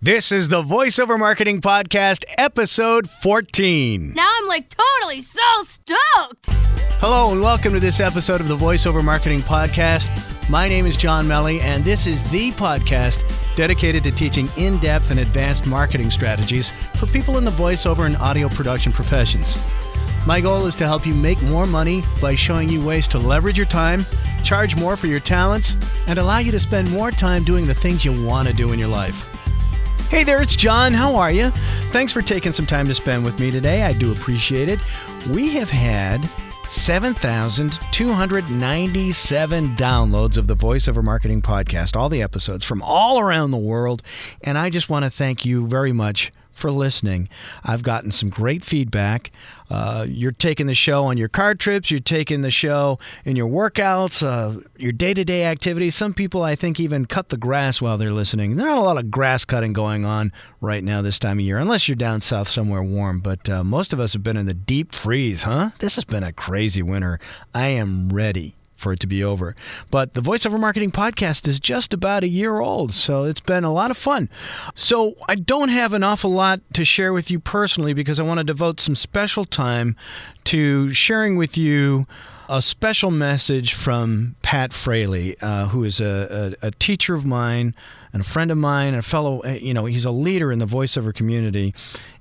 This is the VoiceOver Marketing Podcast, episode 14. Now I'm totally so stoked. Hello and welcome to this episode of the VoiceOver Marketing Podcast. My name is John Melly, and this is the podcast dedicated to teaching in-depth and advanced marketing strategies for people in the voiceover and audio production professions. My goal is to help you make more money by showing you ways to leverage your time, charge more for your talents, and allow you to spend more time doing the things you want to do in your life. Hey there, it's John. How are you? Thanks for taking some time to spend with me today. I do appreciate it. We have had 7,297 downloads of the VoiceOver Marketing Podcast, all the episodes from all around the world, and I just want to thank you very much for listening. I've gotten some great feedback. You're taking the show on your car trips. You're taking the show in your workouts, your day-to-day activities. Some people, I think, even cut the grass while they're listening. There's not a lot of grass cutting going on right now this time of year, unless you're down south somewhere warm. But most of us have been in the deep freeze, huh? This has been a crazy winter. I am ready for it to be over. But the VoiceOver Marketing Podcast is just about a year old, so it's been a lot of fun. So I don't have an awful lot to share with you personally because I want to devote some special time to sharing with you a special message from Pat Fraley, who is a teacher of mine and a friend of mine, and a fellow, he's a leader in the voiceover community.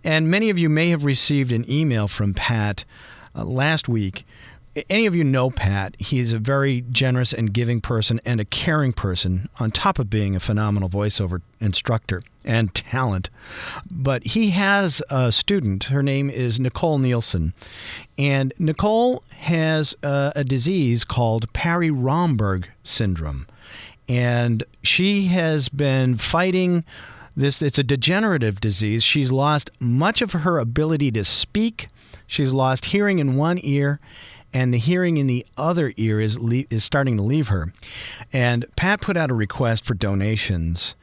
And many of you may have received an email from Pat last week. Any of you know Pat. He's a very generous and giving person and a caring person, on top of being a phenomenal voiceover instructor and talent. But he has a student. Her name is Nicole Nielsen. And Nicole has a disease called Parry-Romberg syndrome. And she has been fighting this. It's a degenerative disease. She's lost much of her ability to speak. She's lost hearing in one ear, and the hearing in the other ear is starting to leave her. And Pat put out a request for donations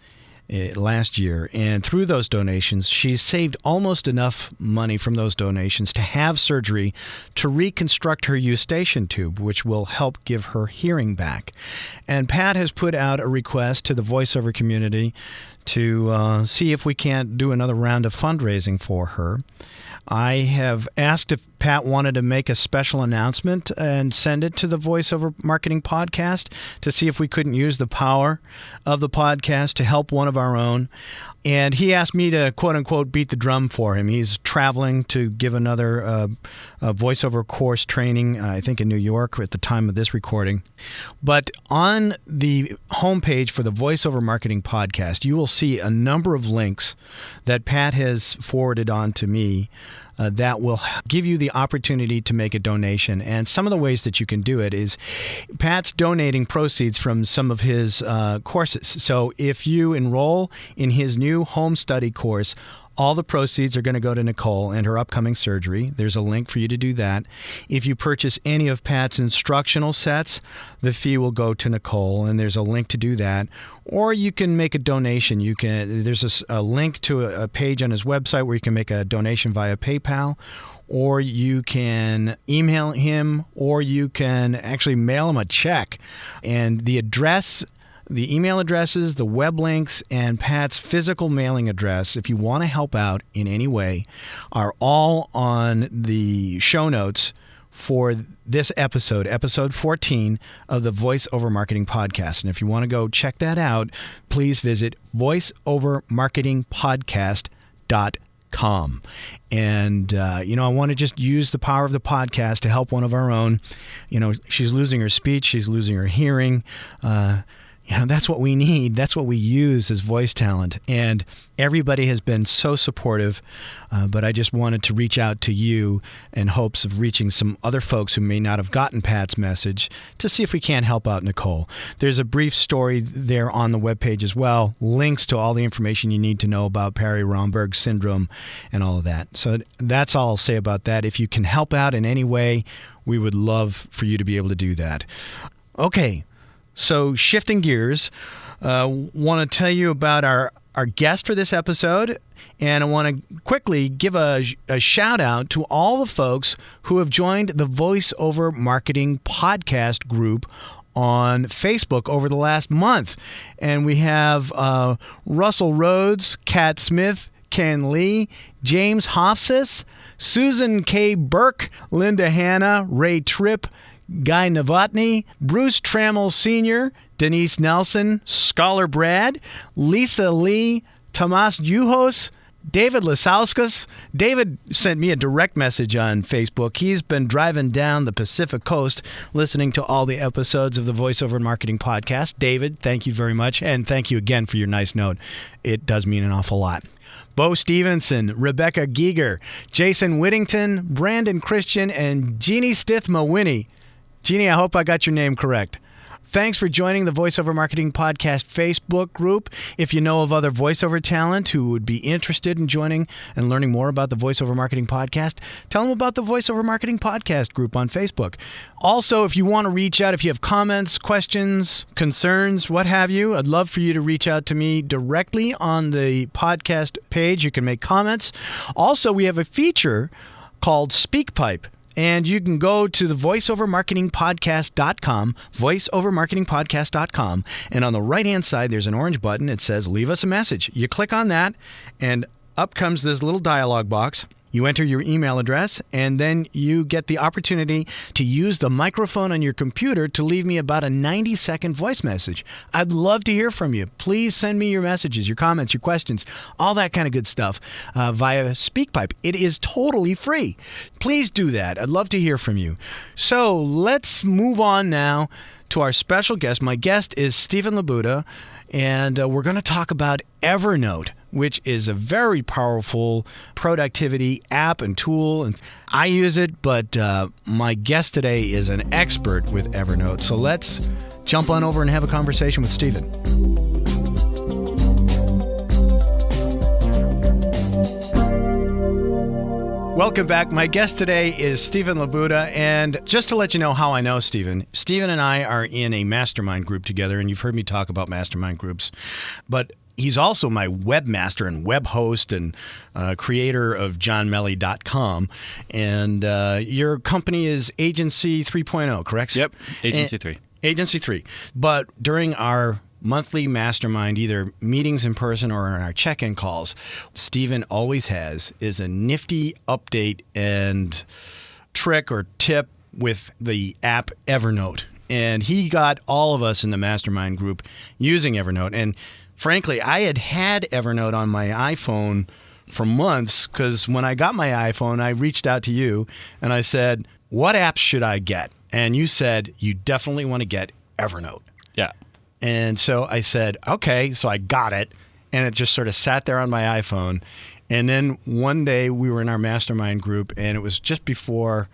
last year, and through those donations, she's saved almost enough money from those donations to have surgery to reconstruct her eustachian tube, which will help give her hearing back. And Pat has put out a request to the voiceover community to see if we can't do another round of fundraising for her. I have asked if Pat wanted to make a special announcement and send it to the VoiceOver Marketing Podcast to see if we couldn't use the power of the podcast to help one of our own. And he asked me to, quote-unquote, beat the drum for him. He's traveling to give another voiceover course training, I think in New York at the time of this recording. But on the homepage for the VoiceOver Marketing Podcast, you will see a number of links that Pat has forwarded on to me that will give you the opportunity to make a donation. And some of the ways that you can do it is Pat's donating proceeds from some of his courses. So if you enroll in his new home study course, all the proceeds are going to go to Nicole and her upcoming surgery. There's a link for you to do that. If you purchase any of Pat's instructional sets, the fee will go to Nicole, and there's a link to do that. Or you can make a donation. There's a link to a page on his website where you can make a donation via PayPal, or you can email him, or you can actually mail him a check. And the email addresses, the web links, and Pat's physical mailing address, if you want to help out in any way, are all on the show notes for this episode 14 of the VoiceOver Marketing Podcast. And if you want to go check that out, please visit voiceovermarketingpodcast.com. And, I want to just use the power of the podcast to help one of our own. She's losing her speech. She's losing her hearing. That's what we need. That's what we use as voice talent. And everybody has been so supportive, but I just wanted to reach out to you in hopes of reaching some other folks who may not have gotten Pat's message to see if we can't help out Nicole. There's a brief story there on the webpage as well, links to all the information you need to know about Parry-Romberg syndrome and all of that. So that's all I'll say about that. If you can help out in any way, we would love for you to be able to do that. Okay. So shifting gears, want to tell you about our guest for this episode, and I want to quickly give a shout out to all the folks who have joined the VoiceOver Marketing Podcast group on Facebook over the last month. And we have Russell Rhodes, Kat Smith, Ken Lee, James Hofsis, Susan K. Burke, Linda Hanna, Ray Tripp, Guy Novotny, Bruce Trammell Sr., Denise Nelson, Scholar Brad, Lisa Lee, Tomas Juhos, David Lasauskas. David sent me a direct message on Facebook. He's been driving down the Pacific Coast listening to all the episodes of the Voiceover Marketing Podcast. David, thank you very much. And thank you again for your nice note. It does mean an awful lot. Bo Stevenson, Rebecca Giger, Jason Whittington, Brandon Christian, and Jeannie Stithma-Winnie. Jeannie, I hope I got your name correct. Thanks for joining the Voiceover Marketing Podcast Facebook group. If you know of other voiceover talent who would be interested in joining and learning more about the Voiceover Marketing Podcast, tell them about the Voiceover Marketing Podcast group on Facebook. Also, if you want to reach out, if you have comments, questions, concerns, what have you, I'd love for you to reach out to me directly on the podcast page. You can make comments. Also, we have a feature called SpeakPipe. And you can go to the voiceovermarketingpodcast.com, voiceovermarketingpodcast.com, and on the right-hand side, there's an orange button. It says, leave us a message. You click on that, and up comes this little dialog box. You enter your email address, and then you get the opportunity to use the microphone on your computer to leave me about a 90-second voice message. I'd love to hear from you. Please send me your messages, your comments, your questions, all that kind of good stuff via SpeakPipe. It is totally free. Please do that. I'd love to hear from you. So let's move on now to our special guest. My guest is Stephen Labuda, and we're going to talk about Evernote, which is a very powerful productivity app and tool. And I use it, but my guest today is an expert with Evernote. So let's jump on over and have a conversation with Stephen. Welcome back. My guest today is Stephen Labuda, and just to let you know how I know Stephen and I are in a mastermind group together, and you've heard me talk about mastermind groups, but he's also my webmaster and web host and creator of johnmelly.com, and your company is Agency 3.0, correct? Yep, Agency 3. Agency 3. But during our monthly mastermind, either meetings in person or in our check-in calls, Stephen always has is a nifty update and trick or tip with the app Evernote. And he got all of us in the mastermind group using Evernote. And frankly, I had Evernote on my iPhone for months, because when I got my iPhone, I reached out to you and I said, what apps should I get? And you said, you definitely want to get Evernote. Yeah. And so I said, okay, so I got it, and it just sort of sat there on my iPhone. And then one day we were in our mastermind group, and it was just before,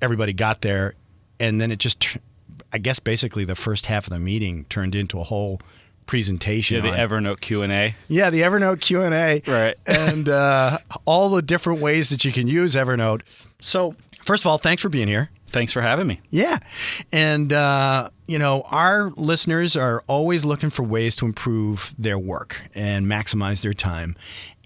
everybody got there. And then it just, I guess basically the first half of the meeting turned into a whole presentation. Yeah, the Evernote Q&A. Yeah, the Evernote Q&A. Right. And all the different ways that you can use Evernote. So first of all, thanks for being here. Thanks for having me. Yeah. And, our listeners are always looking for ways to improve their work and maximize their time.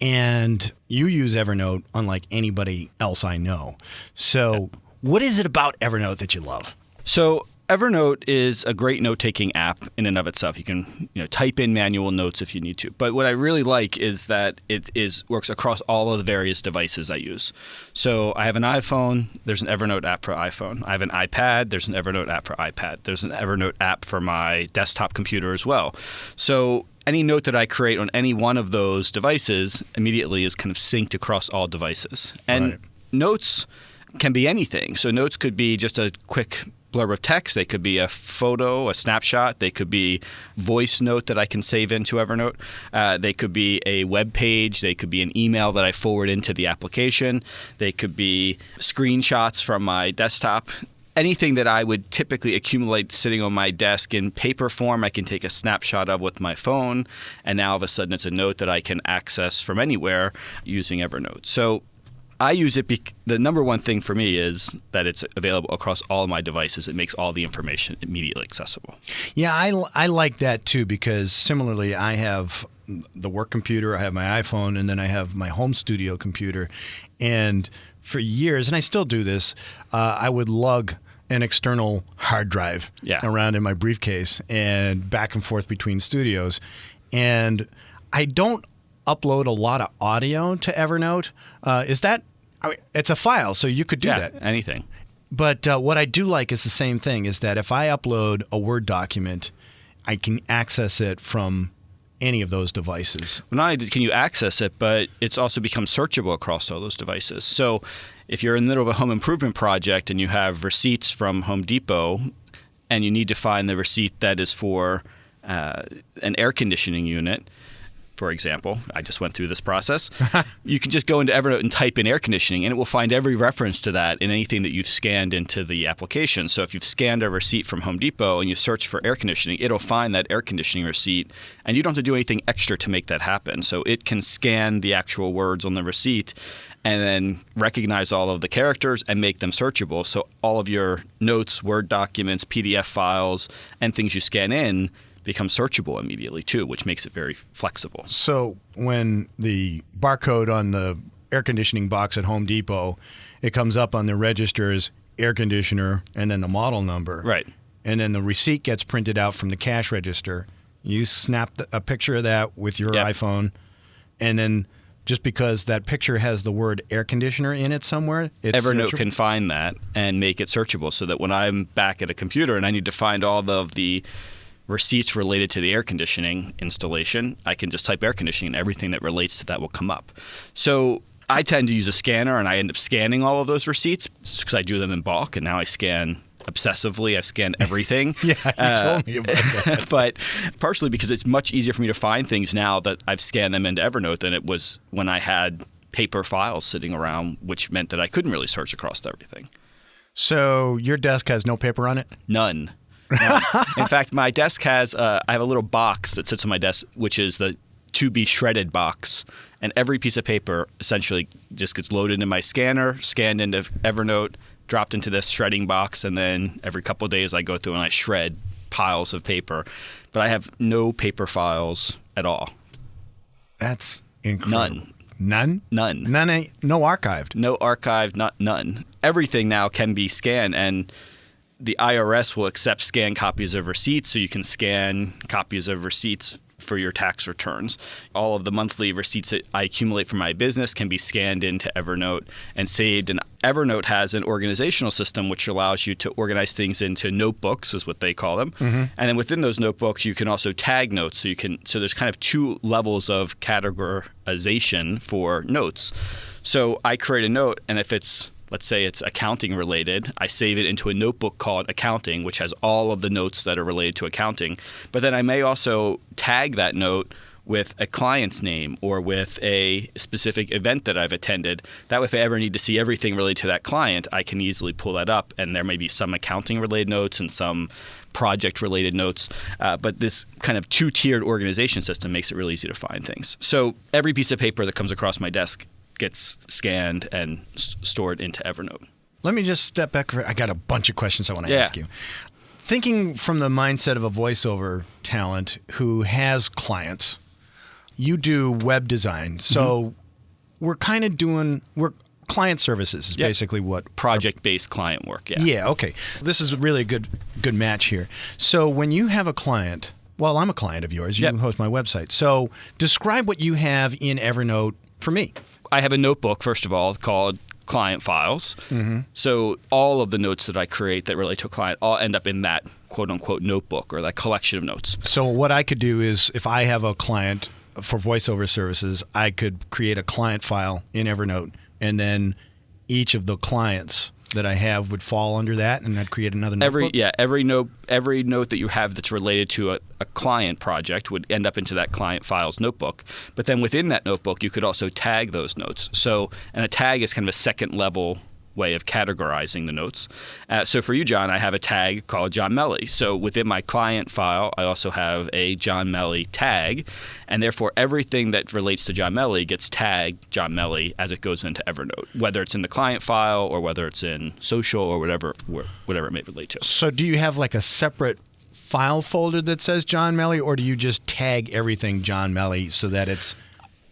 And you use Evernote unlike anybody else I know. So what is it about Evernote that you love? So Evernote is a great note-taking app in and of itself. You can type in manual notes if you need to. But what I really like is that it works across all of the various devices I use. So I have an iPhone. There's an Evernote app for iPhone. I have an iPad. There's an Evernote app for iPad. There's an Evernote app for my desktop computer as well. So any note that I create on any one of those devices immediately is kind of synced across all devices. And notes can be anything. So notes could be just a quick blurb of text. They could be a photo, a snapshot. They could be voice note that I can save into Evernote. They could be a web page. They could be an email that I forward into the application. They could be screenshots from my desktop. Anything that I would typically accumulate sitting on my desk in paper form, I can take a snapshot of with my phone, and now all of a sudden it's a note that I can access from anywhere using Evernote. So I use it. The number one thing for me is that it's available across all of my devices. It makes all the information immediately accessible. Yeah, I like that too, because similarly, I have the work computer, I have my iPhone, and then I have my home studio computer. And for years, and I still do this, I would lug an external hard drive around in my briefcase and back and forth between studios. And I don't upload a lot of audio to Evernote. It's a file, so you could do that. Anything. But what I do like is the same thing, is that if I upload a Word document, I can access it from any of those devices. Well, not only can you access it, but it's also become searchable across all those devices. So if you're in the middle of a home improvement project and you have receipts from Home Depot and you need to find the receipt that is for an air conditioning unit, for example, I just went through this process, you can just go into Evernote and type in air conditioning, and it will find every reference to that in anything that you've scanned into the application. So if you've scanned a receipt from Home Depot and you search for air conditioning, it'll find that air conditioning receipt, and you don't have to do anything extra to make that happen. So it can scan the actual words on the receipt and then recognize all of the characters and make them searchable. So all of your notes, Word documents, PDF files, and things you scan in become searchable immediately too, which makes it very flexible. So when the barcode on the air conditioning box at Home Depot, it comes up on the register as air conditioner and then the model number. Right. And then the receipt gets printed out from the cash register. You snap a picture of that with your iPhone, and then just because that picture has the word air conditioner in it somewhere, it's Evernote searchable. can find that and make it searchable, so that when I'm back at a computer and I need to find all of the receipts related to the air conditioning installation, I can just type air conditioning and everything that relates to that will come up. So I tend to use a scanner, and I end up scanning all of those receipts because I do them in bulk, and now I scan obsessively. I scan everything. Yeah, you told me about that. But partially because it's much easier for me to find things now that I've scanned them into Evernote than it was when I had paper files sitting around, which meant that I couldn't really search across everything. So your desk has no paper on it? None. In fact, my desk has I have a little box that sits on my desk, which is the to be shredded box, and every piece of paper essentially just gets loaded in my scanner, scanned into Evernote, dropped into this shredding box, and then every couple of days I go through and I shred piles of paper. But I have no paper files at all. That's incredible. None. None? No archived? No archived, none. Everything now can be scanned, and the IRS will accept scanned copies of receipts, so you can scan copies of receipts for your tax returns. All of the monthly receipts that I accumulate for my business can be scanned into Evernote and saved. And Evernote has an organizational system which allows you to organize things into notebooks, is what they call them. Mm-hmm. And then within those notebooks, you can also tag notes. So there's kind of two levels of categorization for notes. So I create a note, and if let's say it's accounting related, I save it into a notebook called accounting, which has all of the notes that are related to accounting. But then I may also tag that note with a client's name or with a specific event that I've attended. That way, if I ever need to see everything related to that client, I can easily pull that up, and there may be some accounting related notes and some project related notes. But this kind of two-tiered organization system makes it really easy to find things. So every piece of paper that comes across my desk gets scanned and stored into Evernote. Let me just step back. I got a bunch of questions I want to ask you. Thinking from the mindset of a voiceover talent who has clients, you do web design. So we're kind of we're client services is basically what. Project-based client work, Yeah, okay. This is really a good match here. So when you have a client, well, I'm a client of yours. You host my website. So describe what you have in Evernote for me. I have a notebook, first of all, called Client Files. Mm-hmm. So all of the notes that I create that relate to a client all end up in that quote-unquote notebook or that collection of notes. So what I could do is if I have a client for voiceover services, I could create a client file in Evernote, and then each of the clients that I have would fall under that, and I'd create another notebook? Every note that you have that's related to a client project would end up into that client files notebook. But then within that notebook, you could also tag those notes. And a tag is kind of a second level way of categorizing the notes. So for you, John, I have a tag called John Melly. So within my client file, I also have a John Melly tag, and therefore everything that relates to John Melly gets tagged John Melly as it goes into Evernote, whether it's in the client file or whether it's in social or whatever it may relate to. So do you have like a separate file folder that says John Melly, or do you just tag everything John Melly so that it's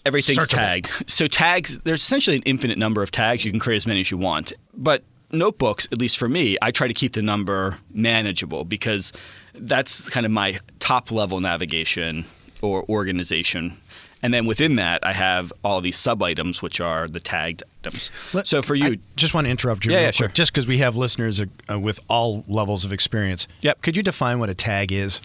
everything's searchable? Tagged. So tags, there's essentially an infinite number of tags. You can create as many as you want. But notebooks, at least for me, I try to keep the number manageable because that's kind of my top level navigation or organization. And then within that, I have all these sub-items, which are the tagged items. So for you... I just want to interrupt you real quick, sure. just because we have listeners with all levels of experience. Yep. Could you define what a tag is?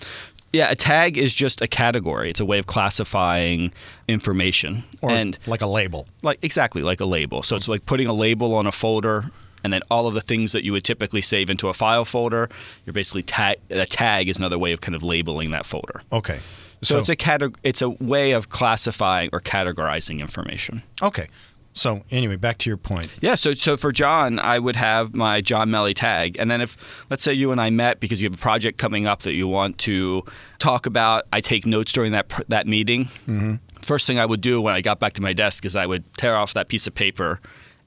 Yeah, a tag is just a category. It's a way of classifying information. Or like a label. Exactly, like a label. So it's like putting a label on a folder, and then all of the things that you would typically save into a file folder, you're basically a tag is another way of kind of labeling that folder. Okay. So it's a way of classifying or categorizing information. Okay. So anyway, back to your point. Yeah, so for John, I would have my John Melly tag. And then if, let's say you and I met because you have a project coming up that you want to talk about, I take notes during that meeting. Mm-hmm. First thing I would do when I got back to my desk is I would tear off that piece of paper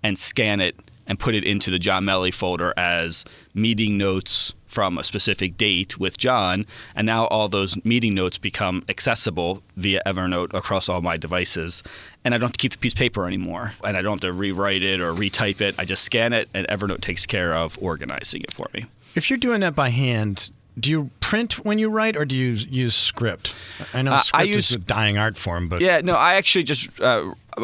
and scan it and put it into the John Melly folder as meeting notes from a specific date with John. And now all those meeting notes become accessible via Evernote across all my devices. And I don't have to keep the piece of paper anymore. And I don't have to rewrite it or retype it. I just scan it, and Evernote takes care of organizing it for me. If you're doing that by hand, do you print when you write, or do you use script? I know script is a dying art form, but... Yeah, no, I actually just...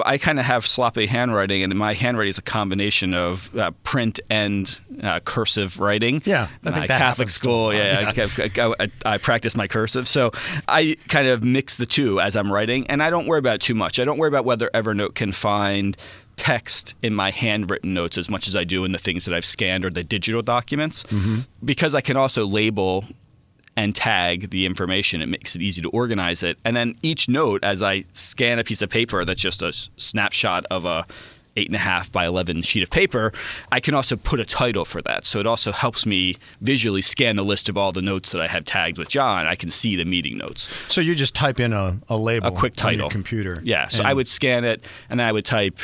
I kind of have sloppy handwriting, and my handwriting is a combination of print and cursive writing. Yeah, I think that Catholic school. I practice my cursive, so I kind of mix the two as I'm writing, and I don't worry about it too much. I don't worry about whether Evernote can find text in my handwritten notes as much as I do in the things that I've scanned or the digital documents, because I can also label and tag the information. It makes it easy to organize it. And then each note, as I scan a piece of paper that's just a snapshot of a 8.5 by 11 sheet of paper, I can also put a title for that. So it also helps me visually scan the list of all the notes that I have tagged with John. I can see the meeting notes. So you just type in a label, a quick title on your computer. Yeah. So I would scan it, and then I would type,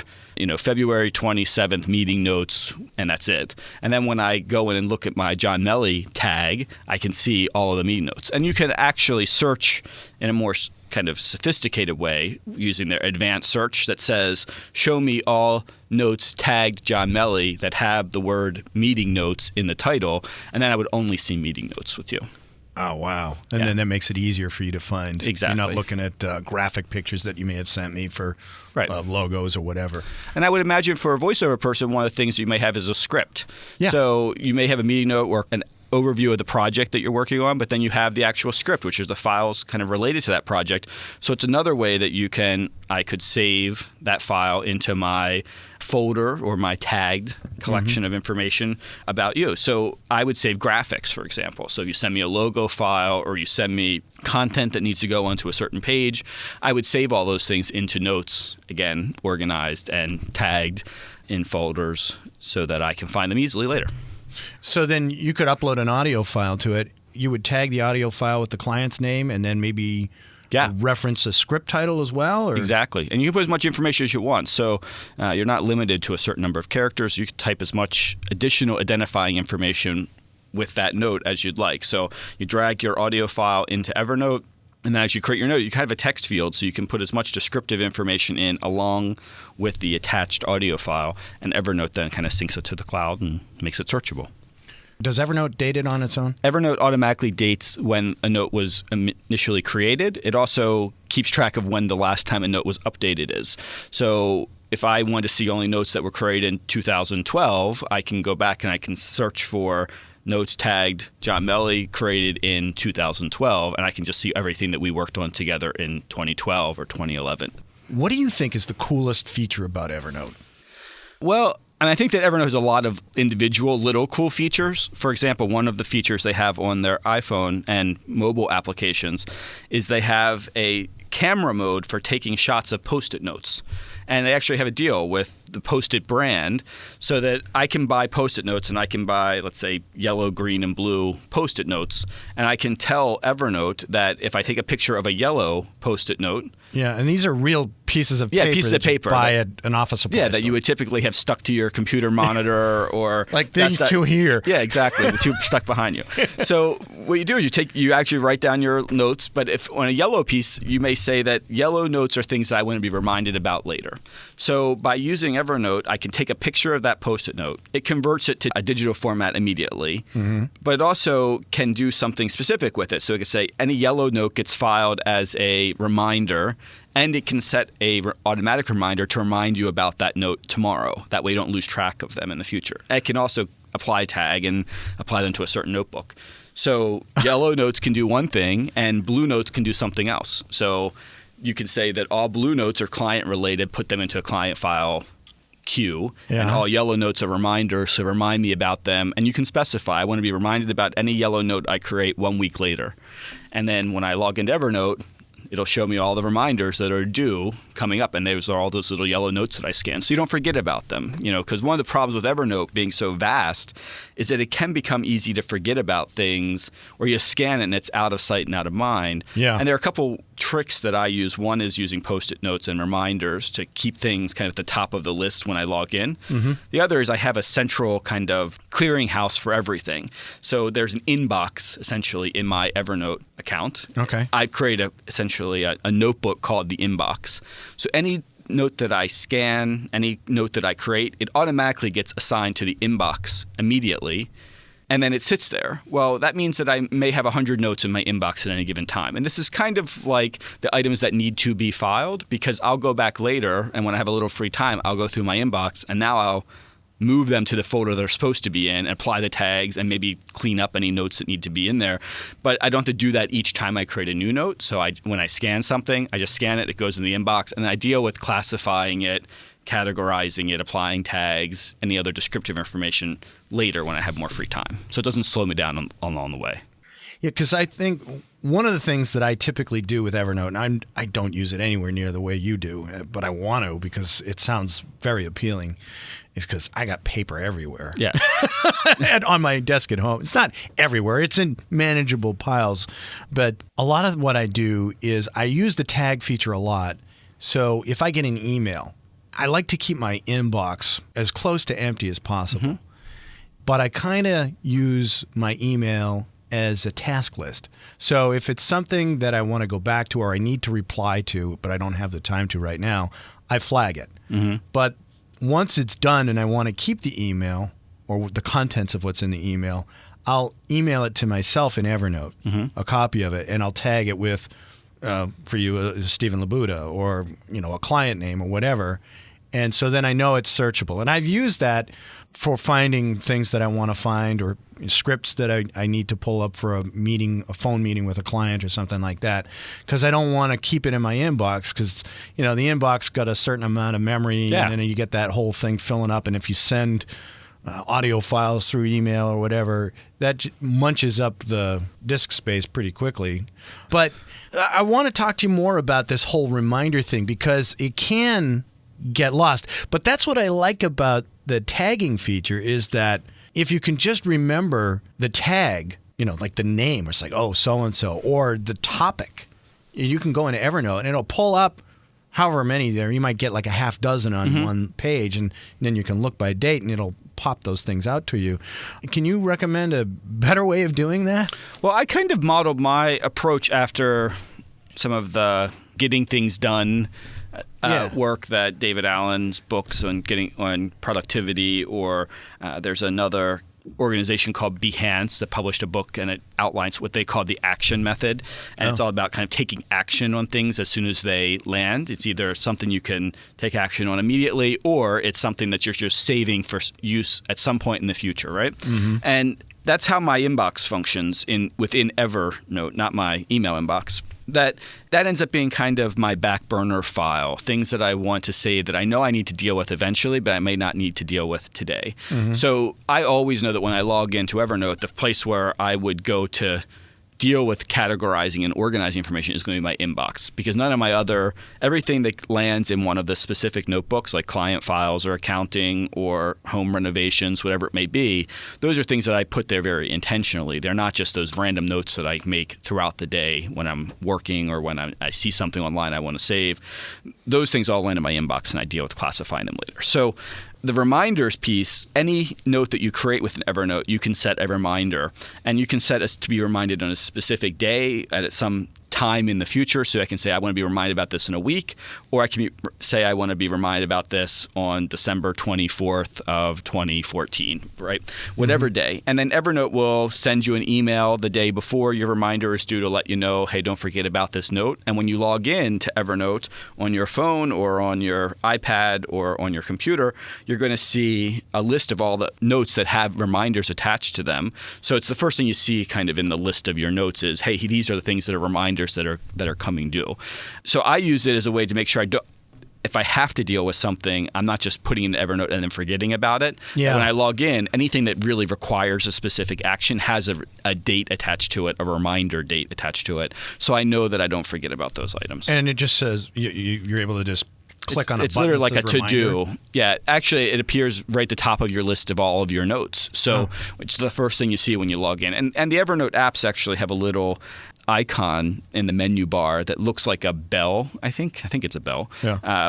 February 27th meeting notes, and that's it. And then when I go in and look at my John Melly tag, I can see all of the meeting notes. And you can actually search in a more kind of sophisticated way using their advanced search that says, show me all notes tagged John Melly that have the word meeting notes in the title, and then I would only see meeting notes with you. Oh, wow. And then that makes it easier for you to find. Exactly. You're not looking at graphic pictures that you may have sent me for logos or whatever. And I would imagine for a voiceover person, one of the things you may have is a script. Yeah. So you may have a meeting note or an overview of the project that you're working on, but then you have the actual script, which is the files kind of related to that project. So it's another way that I could save that file into my folder or my tagged collection of information about you. So I would save graphics, for example. So if you send me a logo file or you send me content that needs to go onto a certain page, I would save all those things into notes, again, organized and tagged in folders so that I can find them easily later. So then you could upload an audio file to it. You would tag the audio file with the client's name and then maybe reference a script title as well? Or? Exactly. And you can put as much information as you want. So you're not limited to a certain number of characters. You can type as much additional identifying information with that note as you'd like. So you drag your audio file into Evernote, and then as you create your note, you kind of have a text field, so you can put as much descriptive information in along with the attached audio file, and Evernote then kind of syncs it to the cloud and makes it searchable. Does Evernote date it on its own? Evernote automatically dates when a note was initially created. It also keeps track of when the last time a note was updated is. So if I want to see only notes that were created in 2012, I can go back and I can search for notes tagged John Melly created in 2012, and I can just see everything that we worked on together in 2012 or 2011. What do you think is the coolest feature about Evernote? Well, and I think that Evernote has a lot of individual little cool features. For example, one of the features they have on their iPhone and mobile applications is they have a camera mode for taking shots of Post-it notes. And they actually have a deal with the Post-it brand so that I can buy Post-it notes, and I can buy, let's say, yellow, green, and blue Post-it notes. And I can tell Evernote that if I take a picture of a yellow Post-it note. Yeah, and these are real pieces of Yeah, paper pieces that of paper you buy that- at an office supply Yeah, that you store. would typically have stuck to your computer monitor or Like these two here. Yeah, exactly. The two stuck behind you. So what you do is you actually write down your notes, but if on a yellow piece, you may say that yellow notes are things that I want to be reminded about later. So by using Evernote, I can take a picture of that Post-it note. It converts it to a digital format immediately, but it also can do something specific with it. So it can say any yellow note gets filed as a reminder, and it can set a automatic reminder to remind you about that note tomorrow. That way you don't lose track of them in the future. It can also apply tag and apply them to a certain notebook. So yellow notes can do one thing, and blue notes can do something else. So you can say that all blue notes are client related, put them into a client file queue, and all yellow notes are reminders, so remind me about them. And you can specify, I want to be reminded about any yellow note I create 1 week later. And then when I log into Evernote, it'll show me all the reminders that are due coming up, and those are all those little yellow notes that I scan, so you don't forget about them. Because one of the problems with Evernote being so vast is that it can become easy to forget about things, or you scan it and it's out of sight and out of mind. Yeah. And there are a couple tricks that I use. One is using Post-it notes and reminders to keep things kind of at the top of the list when I log in. The other is I have a central kind of clearinghouse for everything. So there's an inbox essentially in my Evernote account. Okay. I've created essentially a notebook called the inbox. So any note that I scan, any note that I create, it automatically gets assigned to the inbox immediately. And then it sits there. Well, that means that I may have 100 notes in my inbox at any given time. And this is kind of like the items that need to be filed, because I'll go back later, and when I have a little free time, I'll go through my inbox, and now I'll move them to the folder they're supposed to be in, apply the tags, and maybe clean up any notes that need to be in there. But I don't have to do that each time I create a new note. So when I scan something, I just scan it, it goes in the inbox, and I deal with classifying it, categorizing it, applying tags, any other descriptive information later when I have more free time. So it doesn't slow me down along the way. Yeah, because I think one of the things that I typically do with Evernote, and I don't use it anywhere near the way you do, but I want to because it sounds very appealing, is because I got paper everywhere. Yeah. And on my desk at home. It's not everywhere. It's in manageable piles. But a lot of what I do is I use the tag feature a lot. So if I get an email, I like to keep my inbox as close to empty as possible. But I kind of use my email as a task list. So if it's something that I want to go back to or I need to reply to, but I don't have the time to right now, I flag it. But once it's done and I want to keep the email or the contents of what's in the email, I'll email it to myself in Evernote, a copy of it, and I'll tag it with, for you, Stephen Labuda, or a client name or whatever. And so then I know it's searchable. And I've used that for finding things that I want to find, or scripts that I need to pull up for a phone meeting with a client or something like that, because I don't want to keep it in my inbox, because the inbox got a certain amount of memory, and then you get that whole thing filling up. And if you send audio files through email or whatever, that munches up the disk space pretty quickly. But I want to talk to you more about this whole reminder thing, because it can get lost. But that's what I like about the tagging feature, is that if you can just remember the tag, like the name, it's like, oh, so-and-so, or the topic, you can go into Evernote and it'll pull up however many there. You might get like a half dozen on one page, and then you can look by date and it'll pop those things out to you. Can you recommend a better way of doing that? Well, I kind of modeled my approach after some of the getting things done work that David Allen's books on productivity, or there's another organization called Behance that published a book, and it outlines what they call the action method. And it's all about kind of taking action on things as soon as they land. It's either something you can take action on immediately, or it's something that you're just saving for use at some point in the future, right? And that's how my inbox functions within Evernote, not my email inbox. That ends up being kind of my back burner file, things that I want to save that I know I need to deal with eventually, but I may not need to deal with today. So I always know that when I log into Evernote, the place where I would go to deal with categorizing and organizing information is going to be my inbox, because none of my everything that lands in one of the specific notebooks, like client files or accounting or home renovations, whatever it may be, those are things that I put there very intentionally. They're not just those random notes that I make throughout the day when I'm working or when I see something online I want to save. Those things all land in my inbox, and I deal with classifying them later. So the reminders piece, any note that you create with an Evernote, you can set a reminder, and you can set it to be reminded on a specific day at some time in the future. So I can say I want to be reminded about this in a week, or I can say I want to be reminded about this on December 24th of 2014, right? Whatever day. And then Evernote will send you an email the day before your reminder is due to let you know, hey, don't forget about this note. And when you log in to Evernote on your phone or on your iPad or on your computer, you're going to see a list of all the notes that have reminders attached to them. So it's the first thing you see kind of in the list of your notes is, hey, these are the things that are reminders that are coming due. So I use it as a way to make sure if I have to deal with something, I'm not just putting it in Evernote and then forgetting about it. Yeah. When I log in, anything that really requires a specific action has a date attached to it, a reminder date attached to it. So I know that I don't forget about those items. And it just says you're able to just click on a it's button. It's literally like a to-do. Reminder. Yeah, actually, it appears right at the top of your list of all of your notes. So it's the first thing you see when you log in. And the Evernote apps actually have a little icon in the menu bar that looks like a bell. I think it's a bell,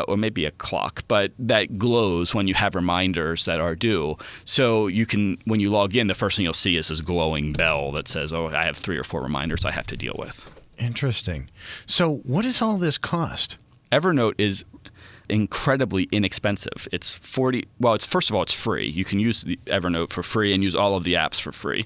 or maybe a clock, but that glows when you have reminders that are due. So you can, when you log in, the first thing you'll see is this glowing bell that says, "Oh, I have 3 or 4 reminders I have to deal with." Interesting. So what does all this cost? Evernote is incredibly inexpensive. It's first of all, it's free. You can use the Evernote for free and use all of the apps for free.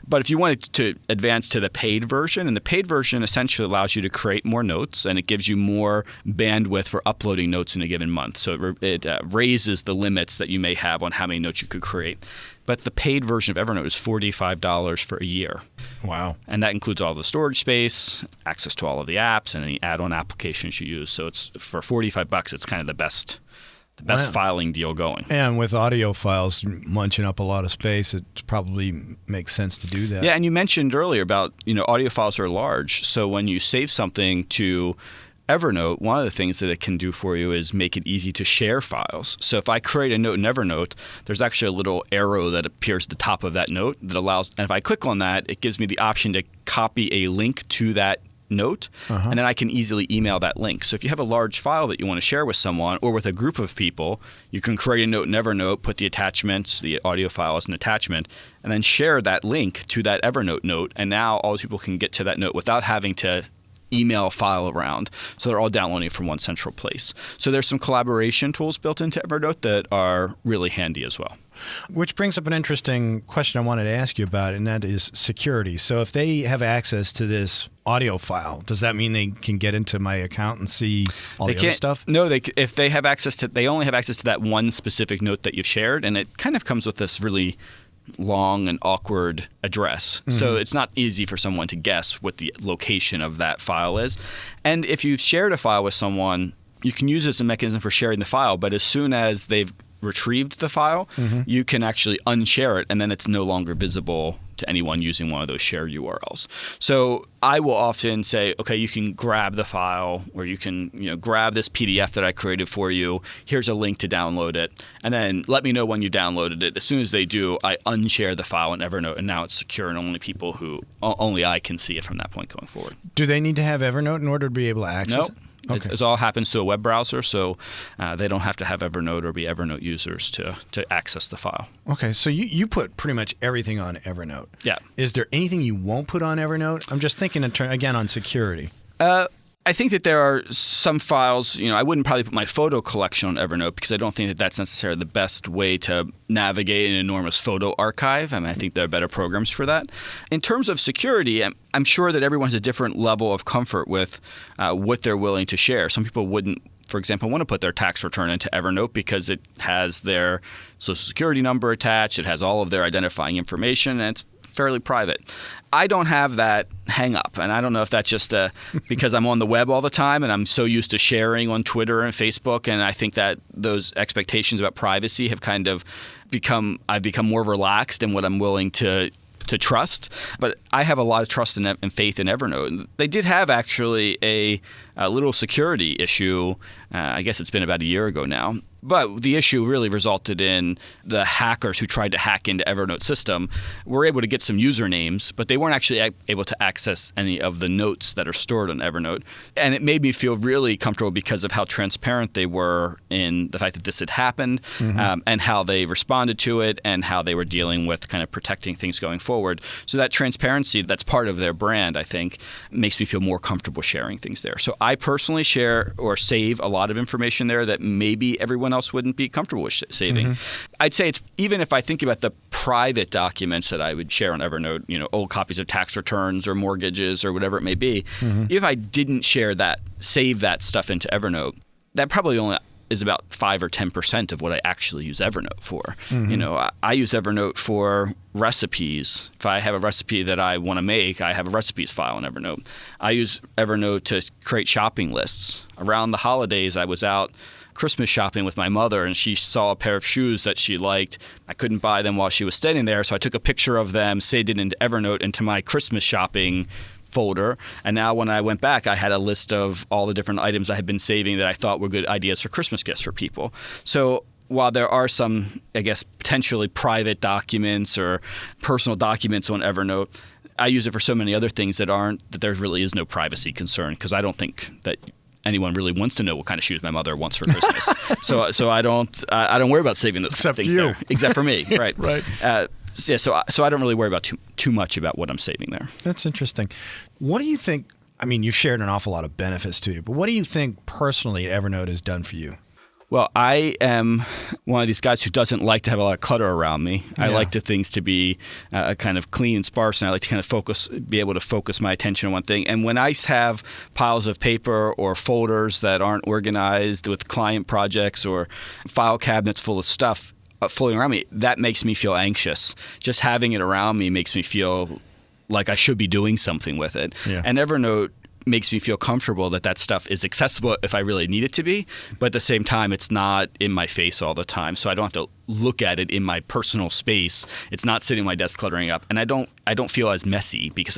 But if you wanted to advance to the paid version, and the paid version essentially allows you to create more notes, and it gives you more bandwidth for uploading notes in a given month. So it raises the limits that you may have on how many notes you could create. But the paid version of Evernote is $45 for a year. Wow. And that includes all the storage space, access to all of the apps, and any add-on applications you use. So it's for $45, it's kind of the best filing deal going. And with audio files munching up a lot of space, it probably makes sense to do that. Yeah, and you mentioned earlier about, audio files are large. So when you save something to Evernote, one of the things that it can do for you is make it easy to share files. So if I create a note in Evernote, there's actually a little arrow that appears at the top of that note that allows, and if I click on that, it gives me the option to copy a link to that note, and then I can easily email that link. So if you have a large file that you want to share with someone or with a group of people, you can create a note in Evernote, put the attachments, the audio file as an attachment, and then share that link to that Evernote note. And now all those people can get to that note without having to email file around. So they're all downloading from one central place. So there's some collaboration tools built into Evernote that are really handy as well. Which brings up an interesting question I wanted to ask you about, and that is security. So if they have access to this audio file, does that mean they can get into my account and see all the other stuff? No, if they have access to, they only have access to that one specific note that you've shared, and it kind of comes with this really long and awkward address. So it's not easy for someone to guess what the location of that file is. And if you've shared a file with someone, you can use it as a mechanism for sharing the file, but as soon as they've retrieved the file, you can actually unshare it, and then it's no longer visible to anyone using one of those shared URLs. So I will often say, okay, you can grab the file, or you can grab this PDF that I created for you. Here's a link to download it, and then let me know when you downloaded it. As soon as they do, I unshare the file in Evernote, and now it's secure, and only I can see it from that point going forward. Do they need to have Evernote in order to be able to access it? Okay. It all happens to a web browser, so they don't have to have Evernote or be Evernote users to access the file. Okay, so you put pretty much everything on Evernote. Yeah. Is there anything you won't put on Evernote? I'm just thinking again on security. I think that there are some files, I wouldn't probably put my photo collection on Evernote because I don't think that that's necessarily the best way to navigate an enormous photo archive. I think there are better programs for that. In terms of security, I'm sure that everyone has a different level of comfort with what they're willing to share. Some people wouldn't, for example, want to put their tax return into Evernote because it has their social security number attached, it has all of their identifying information, and it's fairly private. I don't have that hang up, and I don't know if that's just because I'm on the web all the time and I'm so used to sharing on Twitter and Facebook, and I think that those expectations about privacy have kind of I've become more relaxed in what I'm willing to to trust. But I have a lot of trust and faith in Evernote. They did have actually a little security issue. I guess it's been about a year ago now. But the issue really resulted in the hackers who tried to hack into Evernote system were able to get some usernames, but they weren't actually able to access any of the notes that are stored on Evernote. And it made me feel really comfortable because of how transparent they were in the fact that this had happened, and how they responded to it and how they were dealing with kind of protecting things going forward. So that transparency that's part of their brand, I think, makes me feel more comfortable sharing things there. So I personally share or save a lot of information there that maybe everyone else wouldn't be comfortable with saving. I'd say it's, even if I think about the private documents that I would share on Evernote, old copies of tax returns or mortgages or whatever it may be, if I didn't save that stuff into Evernote, that probably only is about 5 or 10% of what I actually use Evernote for. I use Evernote for recipes. If I have a recipe that I want to make, I have a recipes file in Evernote. I use Evernote to create shopping lists. Around the holidays, I was out Christmas shopping with my mother, and she saw a pair of shoes that she liked. I couldn't buy them while she was standing there, so I took a picture of them, saved it into Evernote into my Christmas shopping folder. And now when I went back, I had a list of all the different items I had been saving that I thought were good ideas for Christmas gifts for people. So while there are some, I guess, potentially private documents or personal documents on Evernote, I use it for so many other things that there really is no privacy concern, because I don't think that anyone really wants to know what kind of shoes my mother wants for Christmas. so I don't worry about saving those Except things you. there. Except for me, right? Right. So I don't really worry about too much about what I'm saving there. That's interesting. What do you think? I mean, you've shared an awful lot of benefits to you, but what do you think personally Evernote has done for you? Well, I am one of these guys who doesn't like to have a lot of clutter around me. I like things to be kind of clean and sparse, and I like to kind of be able to focus my attention on one thing. And when I have piles of paper or folders that aren't organized with client projects or file cabinets full of stuff floating around me, that makes me feel anxious. Just having it around me makes me feel like I should be doing something with it. Yeah. And Evernote makes me feel comfortable that stuff is accessible if I really need it to be, but at the same time, it's not in my face all the time, so I don't have to look at it in my personal space. It's not sitting on my desk cluttering up, and I don't feel as messy because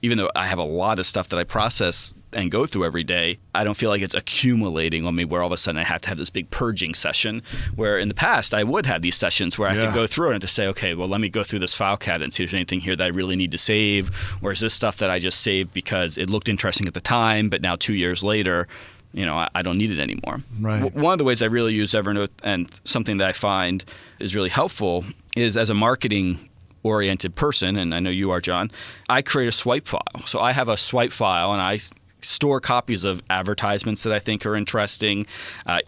even though I have a lot of stuff that I process and go through every day, I don't feel like it's accumulating on me where all of a sudden I have to have this big purging session, where in the past I would have these sessions where I have to go through it and to say, okay, well, let me go through this file cabinet and see if there's anything here that I really need to save, or is this stuff that I just saved because it looked interesting at the time, but now 2 years later, I don't need it anymore. Right. One of the ways I really use Evernote, and something that I find is really helpful, is as a marketing-oriented person, and I know you are, John, I create a swipe file. So I have a swipe file, and I store copies of advertisements that I think are interesting,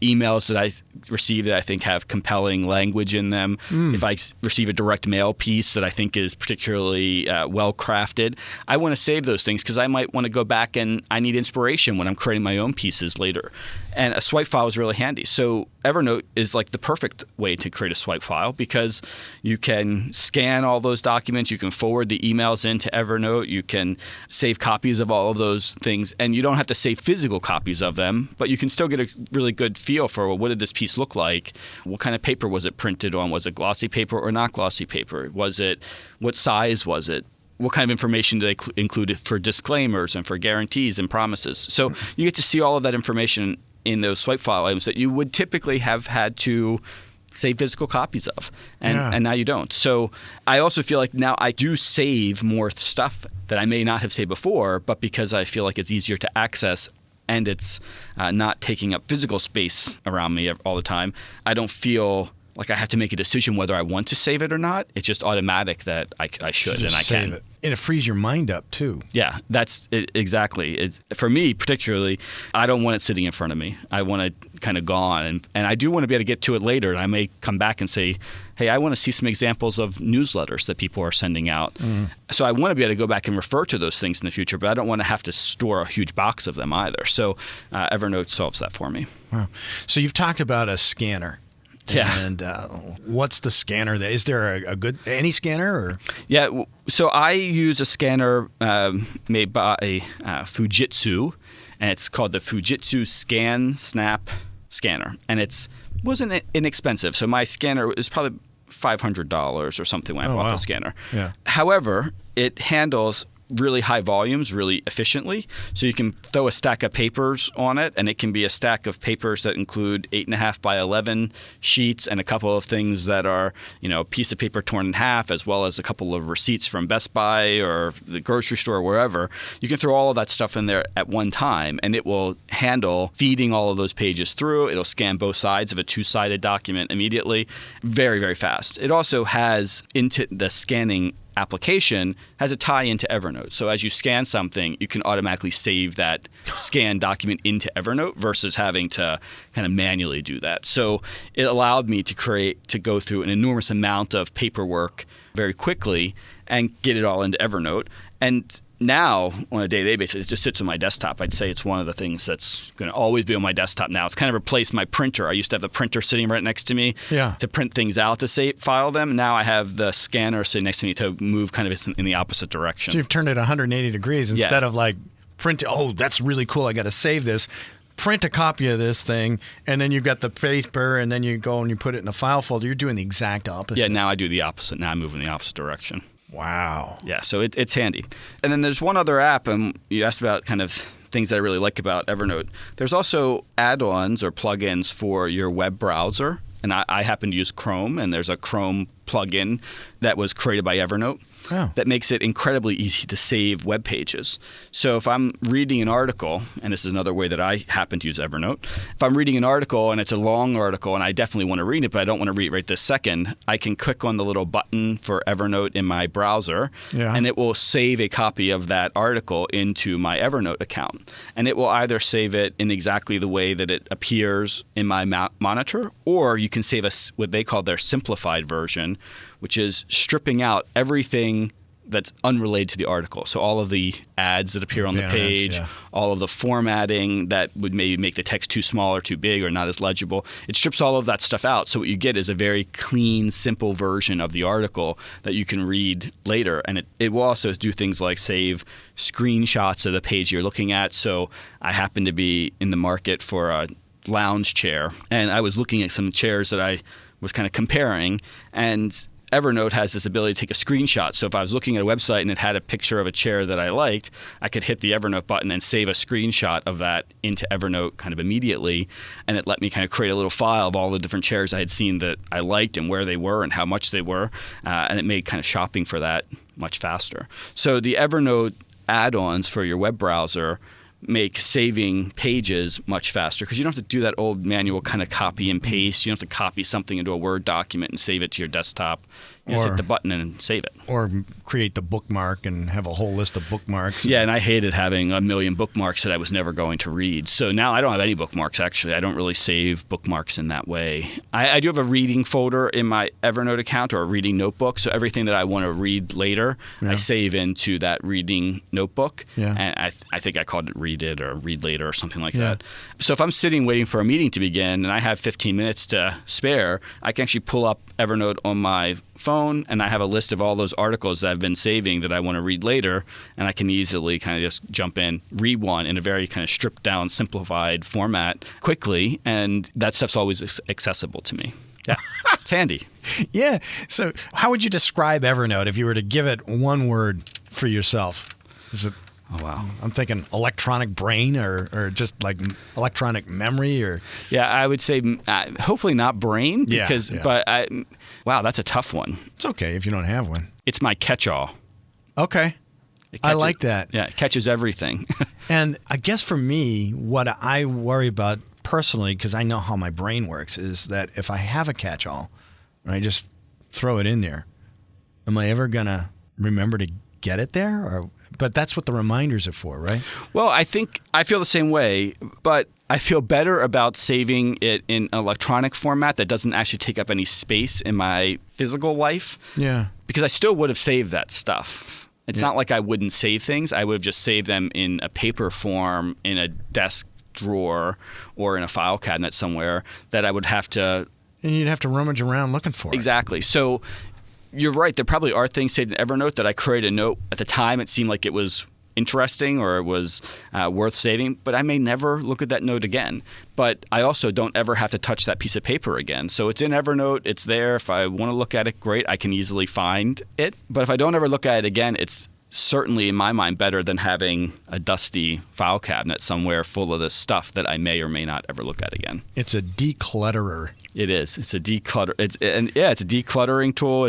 emails that I receive that I think have compelling language in them. If I receive a direct mail piece that I think is particularly well crafted, I want to save those things because I might want to go back and I need inspiration when I'm creating my own pieces later. And a swipe file is really handy. So Evernote is like the perfect way to create a swipe file because you can scan all those documents, you can forward the emails into Evernote, you can save copies of all of those things, and you don't have to save physical copies of them, but you can still get a really good feel for, well, what did this piece look like? What kind of paper was it printed on? Was it glossy paper or not glossy paper? What size was it? What kind of information do they include for disclaimers and for guarantees and promises? So you get to see all of that information in those swipe file items that you would typically have had to save physical copies of, and now you don't. So I also feel like now I do save more stuff that I may not have saved before, but because I feel like it's easier to access and it's not taking up physical space around me all the time, I don't feel like I have to make a decision whether I want to save it or not. It's just automatic that I should and I can. It. And it frees your mind up too. Yeah, that's it, exactly. It's, for me particularly, I don't want it sitting in front of me. I want it kind of gone. And I do want to be able to get to it later. And I may come back and say, hey, I want to see some examples of newsletters that people are sending out. So I want to be able to go back and refer to those things in the future, but I don't want to have to store a huge box of them either. So Evernote solves that for me. Wow. So you've talked about a scanner. Yeah. And what's the scanner? Is there any scanner? Or? Yeah. So I use a scanner made by Fujitsu, and it's called the Fujitsu Scan Snap Scanner. And it wasn't inexpensive. So my scanner is probably $500 or something when I bought the scanner. Yeah. However, it handles really high volumes really efficiently. So you can throw a stack of papers on it, and it can be a stack of papers that include 8.5 by 11 sheets and a couple of things that are, a piece of paper torn in half, as well as a couple of receipts from Best Buy or the grocery store or wherever. You can throw all of that stuff in there at one time, and it will handle feeding all of those pages through. It'll scan both sides of a two-sided document immediately. Very, very fast. It also has, into the scanning application, has a tie into Evernote. So as you scan something, you can automatically save that scanned document into Evernote versus having to kind of manually do that. So it allowed me to go through an enormous amount of paperwork very quickly and get it all into Evernote. And now, on a day-to-day basis, it just sits on my desktop. I'd say it's one of the things that's going to always be on my desktop now. It's kind of replaced my printer. I used to have the printer sitting right next to me to print things out to file them. Now I have the scanner sitting next to me to move kind of in the opposite direction. So you've turned it 180 degrees instead of like print. Oh, that's really cool. I got to save this. Print a copy of this thing, and then you've got the paper, and then you go and you put it in a file folder. You're doing the exact opposite. Yeah, now I do the opposite. Now I move in the opposite direction. Wow. Yeah, so it's handy. And then there's one other app, and you asked about kind of things that I really like about Evernote. There's also add-ons or plugins for your web browser, and I happen to use Chrome, and there's a Chrome plugin that was created by Evernote that makes it incredibly easy to save web pages. So if I'm reading an article, and this is another way that I happen to use Evernote, if I'm reading an article and it's a long article and I definitely want to read it, but I don't want to read it right this second, I can click on the little button for Evernote in my browser, and it will save a copy of that article into my Evernote account. And it will either save it in exactly the way that it appears in my monitor, or you can save what they call their simplified version, which is stripping out everything that's unrelated to the article. So all of the ads that appear on the page, all of the formatting that would maybe make the text too small or too big or not as legible. It strips all of that stuff out. So what you get is a very clean, simple version of the article that you can read later. And it will also do things like save screenshots of the page you're looking at. So I happen to be in the market for a lounge chair, and I was looking at some chairs that I was kind of comparing, and Evernote has this ability to take a screenshot. So if I was looking at a website and it had a picture of a chair that I liked, I could hit the Evernote button and save a screenshot of that into Evernote kind of immediately. And it let me kind of create a little file of all the different chairs I had seen that I liked and where they were and how much they were. And it made kind of shopping for that much faster. So the Evernote add-ons for your web browser make saving pages much faster because you don't have to do that old manual kind of copy and paste. You don't have to copy something into a Word document and save it to your desktop. You just hit the button and save it. Or create the bookmark and have a whole list of bookmarks. Yeah, and I hated having a million bookmarks that I was never going to read. So now I don't have any bookmarks, actually. I don't really save bookmarks in that way. I do have a reading folder in my Evernote account or a reading notebook. So everything that I want to read later, I save into that reading notebook. Yeah. And I think I called it Read It or Read Later or something like that. So if I'm sitting waiting for a meeting to begin and I have 15 minutes to spare, I can actually pull up Evernote on my phone, and I have a list of all those articles that I've been saving that I want to read later, and I can easily kind of just jump in, read one in a very kind of stripped down, simplified format quickly, and that stuff's always accessible to me. Yeah, it's handy. Yeah. So how would you describe Evernote if you were to give it one word for yourself? Is it? Oh, wow. I'm thinking electronic brain or just like electronic memory or... Yeah, I would say hopefully not brain because, but wow, that's a tough one. It's okay if you don't have one. It's my catch-all. Okay. I like that. Yeah, it catches everything. And I guess for me, what I worry about personally, because I know how my brain works, is that if I have a catch-all and I just throw it in there, am I ever going to remember to get it there? But that's what the reminders are for, right? Well, I think I feel the same way, but I feel better about saving it in an electronic format that doesn't actually take up any space in my physical life. Yeah. Because I still would have saved that stuff. It's not like I wouldn't save things. I would have just saved them in a paper form, in a desk drawer, or in a file cabinet somewhere that I would have to... And you'd have to rummage around looking for it. Exactly. So... You're right. There probably are things saved in Evernote that I created a note. At the time, it seemed like it was interesting or it was worth saving, but I may never look at that note again. But I also don't ever have to touch that piece of paper again. So it's in Evernote. It's there. If I want to look at it, great. I can easily find it. But if I don't ever look at it again, it's certainly in my mind better than having a dusty file cabinet somewhere full of this stuff that I may or may not ever look at again. It's a declutterer. It is. It's a declutter. It's a decluttering tool.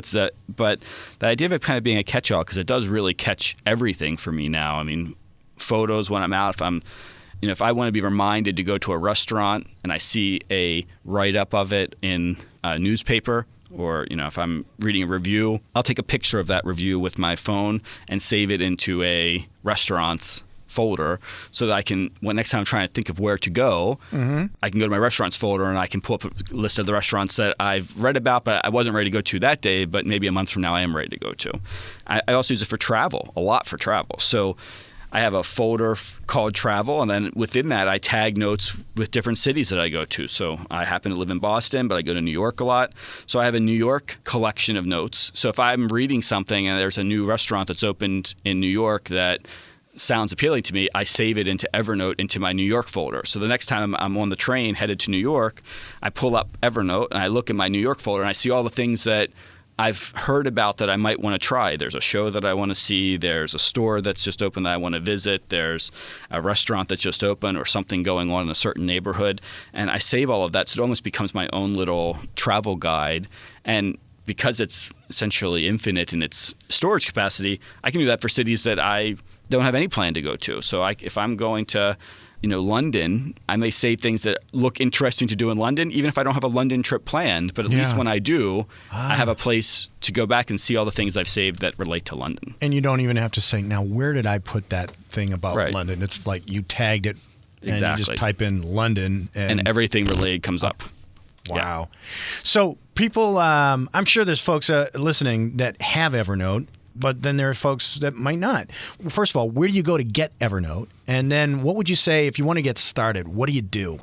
But the idea of it kind of being a catch-all, because it does really catch everything for me now. I mean, photos when I'm out. If I want to be reminded to go to a restaurant and I see a write-up of it in a newspaper, or if I'm reading a review, I'll take a picture of that review with my phone and save it into a restaurant's folder so that I can, next time I'm trying to think of where to go, I can go to my restaurants folder and I can pull up a list of the restaurants that I've read about but I wasn't ready to go to that day, but maybe a month from now I am ready to go to. I also use it for travel, a lot for travel. So I have a folder called Travel, and then within that I tag notes with different cities that I go to. So I happen to live in Boston, but I go to New York a lot. So I have a New York collection of notes. So if I'm reading something and there's a new restaurant that's opened in New York that sounds appealing to me, I save it into Evernote into my New York folder. So the next time I'm on the train headed to New York, I pull up Evernote and I look in my New York folder and I see all the things that I've heard about that I might want to try. There's a show that I want to see. There's a store that's just open that I want to visit. There's a restaurant that's just open or something going on in a certain neighborhood. And I save all of that, so it almost becomes my own little travel guide. And because it's essentially infinite in its storage capacity, I can do that for cities that I don't have any plan to go to. So if I'm going to London, I may say things that look interesting to do in London, even if I don't have a London trip planned. But at least when I do, I have a place to go back and see all the things I've saved that relate to London. And you don't even have to say, now, where did I put that thing about London? It's like you tagged it and you just type in London. And everything related comes up. Wow. Yeah. So people, I'm sure there's folks listening that have Evernote, but then there are folks that might not. First of all, where do you go to get Evernote? And then what would you say if you want to get started? What do you do?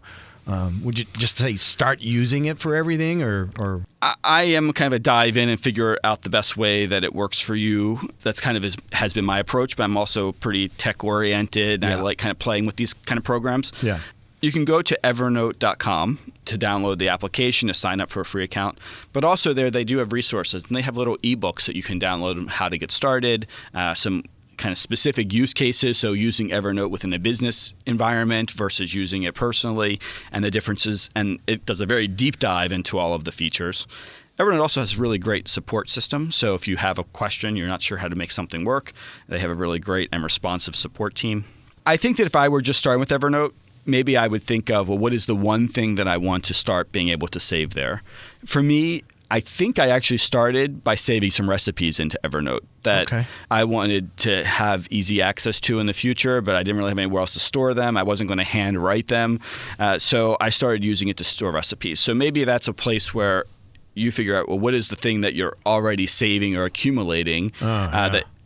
Would you just say start using it for everything, or? I am kind of a dive in and figure out the best way that it works for you. That's kind of has been my approach, but I'm also pretty tech oriented. And I like kind of playing with these kind of programs. Yeah. You can go to evernote.com to download the application, to sign up for a free account. But also there they do have resources, and they have little ebooks that you can download on how to get started, some kind of specific use cases, so using Evernote within a business environment versus using it personally, and the differences. And it does a very deep dive into all of the features. Evernote also has a really great support system. So if you have a question, you're not sure how to make something work, they have a really great and responsive support team. I think that if I were just starting with Evernote, maybe I would think of, well, what is the one thing that I want to start being able to save there? For me, I think I actually started by saving some recipes into Evernote that I wanted to have easy access to in the future, but I didn't really have anywhere else to store them. I wasn't going to hand write them. So I started using it to store recipes. So maybe that's a place where you figure out, well, what is the thing that you're already saving or accumulating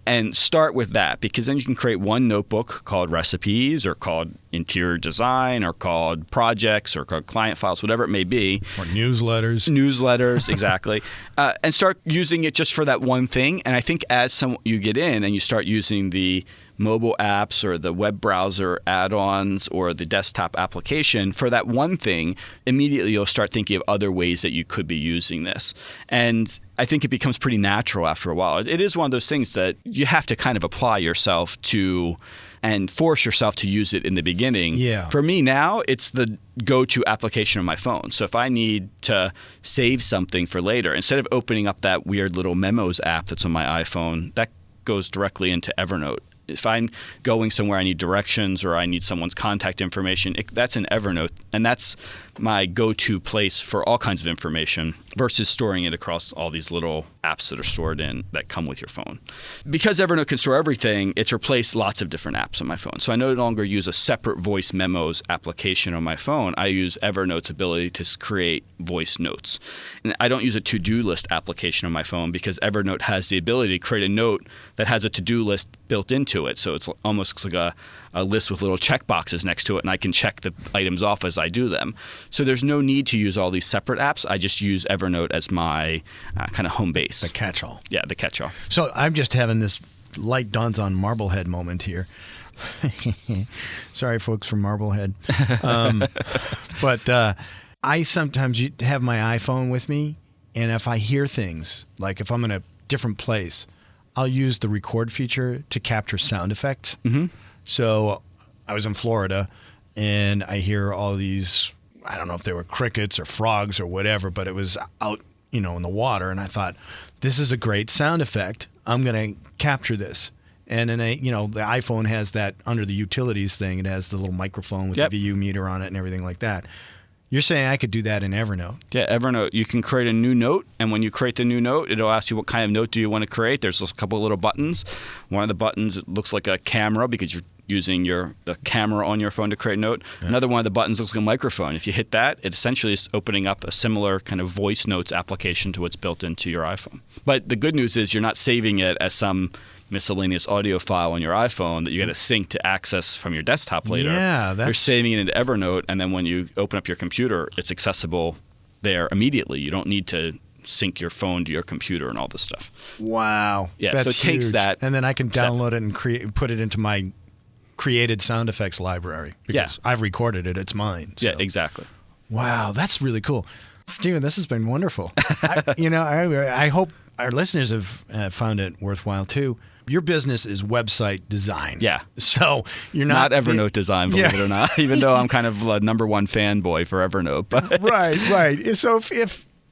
and start with that, because then you can create one notebook called recipes or called interior design or called projects or called client files, whatever it may be. Or newsletters. Newsletters, exactly. And start using it just for that one thing. And I think as you get in and you start using the mobile apps or the web browser add-ons or the desktop application for that one thing, immediately you'll start thinking of other ways that you could be using this. And I think it becomes pretty natural after a while. It is one of those things that you have to kind of apply yourself to and force yourself to use it in the beginning. Yeah. For me now, it's the go-to application on my phone. So if I need to save something for later, instead of opening up that weird little memos app that's on my iPhone, that goes directly into Evernote. If I'm going somewhere, I need directions or I need someone's contact information, that's in Evernote. And that's my go-to place for all kinds of information versus storing it across all these little apps that are stored in that come with your phone. Because Evernote can store everything, it's replaced lots of different apps on my phone. So I no longer use a separate voice memos application on my phone. I use Evernote's ability to create voice notes. And I don't use a to-do list application on my phone because Evernote has the ability to create a note that has a to-do list built into it. So it's almost like a list with little check boxes next to it, and I can check the items off as I do them. So there's no need to use all these separate apps. I just use Evernote as my kind of home base. The catch-all. Yeah, the catch-all. So I'm just having this light dawns on Marblehead moment here. Sorry, folks from Marblehead. But I sometimes have my iPhone with me, and if I hear things, like if I'm in a different place, I'll use the record feature to capture sound effects. Mm-hmm. So I was in Florida, and I hear all these, I don't know if they were crickets or frogs or whatever, but it was out, in the water, and I thought, this is a great sound effect. I'm going to capture this. And then, the iPhone has that under the utilities thing. It has the little microphone with the VU meter on it and everything like that. You're saying I could do that in Evernote? Yeah, Evernote. You can create a new note, and when you create the new note, it'll ask you what kind of note do you want to create. There's a couple of little buttons. One of the buttons, it looks like a camera because you're using the camera on your phone to create a note. Yeah. Another one of the buttons looks like a microphone. If you hit that, it essentially is opening up a similar kind of voice notes application to what's built into your iPhone. But the good news is you're not saving it as some miscellaneous audio file on your iPhone that you got to sync to access from your desktop later. Yeah, You're saving it into Evernote, and then when you open up your computer, it's accessible there immediately. You don't need to sync your phone to your computer and all this stuff. Wow. Yeah, that's so it takes huge. that. And then I can download it and put it into my created sound effects library because I've recorded it. It's mine. So. Yeah, exactly. Wow, that's really cool. Steven, this has been wonderful. I hope our listeners have found it worthwhile too. Your business is website design. Yeah. So you're not Evernote design, believe it or not, even though I'm kind of a number one fanboy for Evernote. But Right. So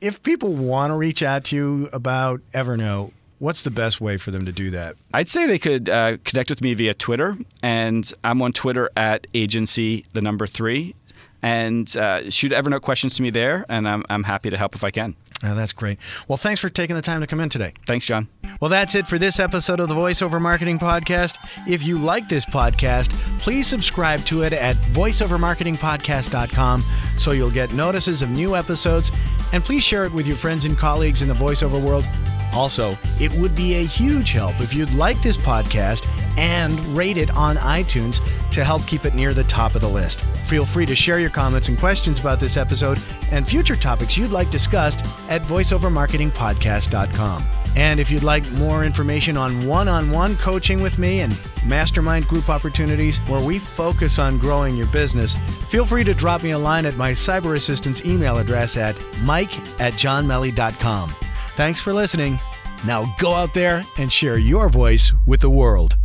if people want to reach out to you about Evernote, what's the best way for them to do that? I'd say they could connect with me via Twitter, and I'm on Twitter at agency3, and shoot Evernote questions to me there, and I'm happy to help if I can. Oh, that's great. Well, thanks for taking the time to come in today. Thanks, John. Well, that's it for this episode of the VoiceOver Marketing Podcast. If you like this podcast, please subscribe to it at voiceovermarketingpodcast.com so you'll get notices of new episodes, and please share it with your friends and colleagues in the voiceover world. Also, it would be a huge help if you'd like this podcast and rate it on iTunes to help keep it near the top of the list. Feel free to share your comments and questions about this episode and future topics you'd like discussed at voiceovermarketingpodcast.com. And if you'd like more information on one-on-one coaching with me and mastermind group opportunities where we focus on growing your business, feel free to drop me a line at my cyber assistant's email address at mike@johnmelly.com. Thanks for listening. Now go out there and share your voice with the world.